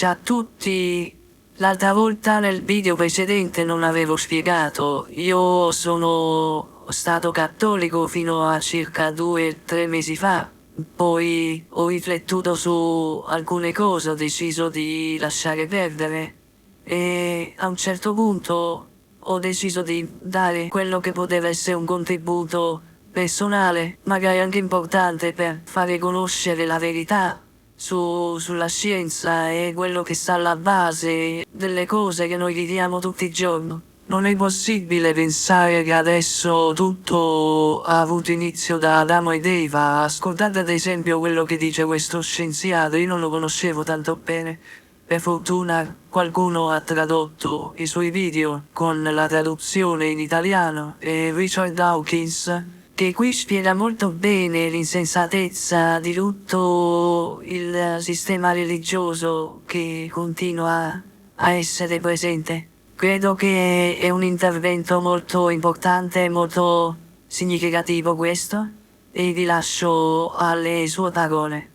Ciao a tutti, l'altra volta nel video precedente non avevo spiegato, io sono stato cattolico fino a circa 2 o 3 mesi fa, poi ho riflettuto su alcune cose, ho deciso di lasciare perdere e a un certo punto ho deciso di dare quello che poteva essere un contributo personale, magari anche importante per fare conoscere la verità sulla scienza e quello che sta alla base delle cose che noi viviamo tutti i giorni. Non è possibile pensare che adesso tutto ha avuto inizio da Adamo ed Eva. Ascoltate ad esempio quello che dice questo scienziato, io non lo conoscevo tanto bene. Per fortuna qualcuno ha tradotto i suoi video con la traduzione in italiano e Richar Dawkins, che qui spiega molto bene l'insensatezza di tutto il sistema religioso che continua a essere presente. Credo che è un intervento molto importante e molto significativo questo, e vi lascio alle sue parole.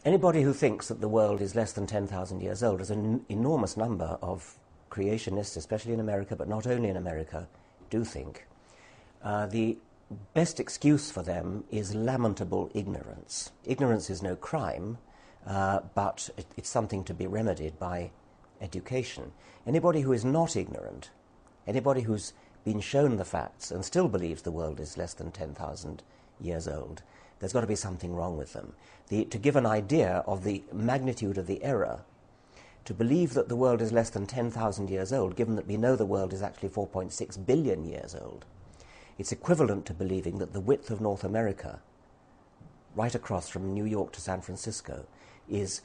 Anybody who thinks that the world is less than 10,000 years old, there's an enormous number of creationists, especially in America, but not only in America, do think. The best excuse for them is lamentable ignorance. Ignorance is no crime, but it's something to be remedied by education. Anybody who is not ignorant, anybody who's been shown the facts and still believes the world is less than 10,000 years old, there's got to be something wrong with them. To give an idea of the magnitude of the error, to believe that the world is less than 10,000 years old, given that we know the world is actually 4.6 billion years old, it's equivalent to believing that the width of North America, right across from New York to San Francisco, is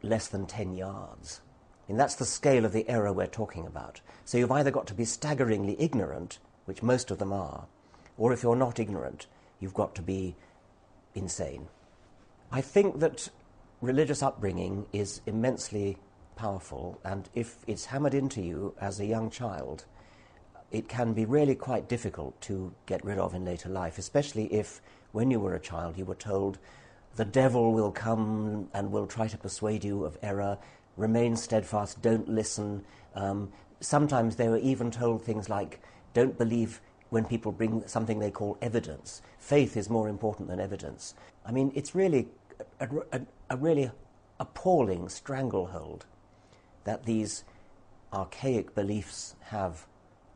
less than 10 yards. And that's the scale of the error we're talking about. So you've either got to be staggeringly ignorant, which most of them are, or if you're not ignorant, you've got to be insane. I think that religious upbringing is immensely powerful, and if it's hammered into you as a young child, it can be really quite difficult to get rid of in later life, especially if, when you were a child, you were told the devil will come and will try to persuade you of error, remain steadfast, don't listen. Sometimes they were even told things like, don't believe when people bring something they call evidence. Faith is more important than evidence. I mean, it's really a really appalling stranglehold that these archaic beliefs have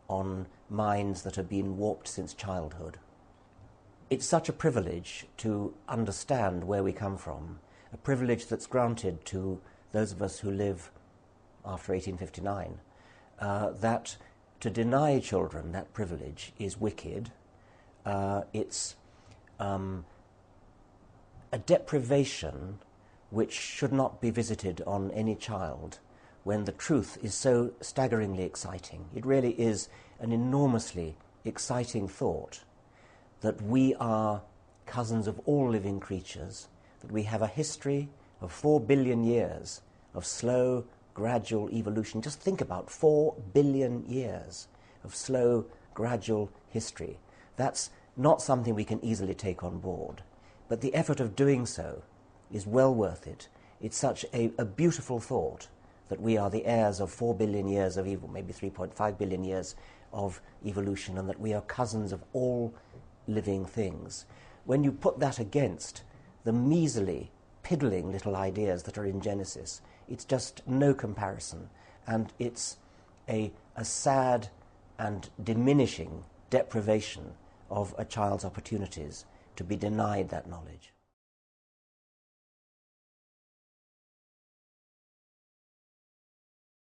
on minds that have been warped since childhood. It's such a privilege to understand where we come from, a privilege that's granted to those of us who live after 1859, that to deny children that privilege is wicked. It's a deprivation which should not be visited on any child when the truth is so staggeringly exciting. It really is an enormously exciting thought that we are cousins of all living creatures, that we have a history of 4 billion years of slow, gradual evolution. Just think about 4 billion years of slow, gradual history. That's not something we can easily take on board, but the effort of doing so is well worth it. It's such a beautiful thought that we are the heirs of 4 billion years of maybe 3.5 billion years of evolution, and that we are cousins of all living things. When you put that against the measly, piddling little ideas that are in Genesis, it's just no comparison, and it's a sad and diminishing deprivation of a child's opportunities to be denied that knowledge.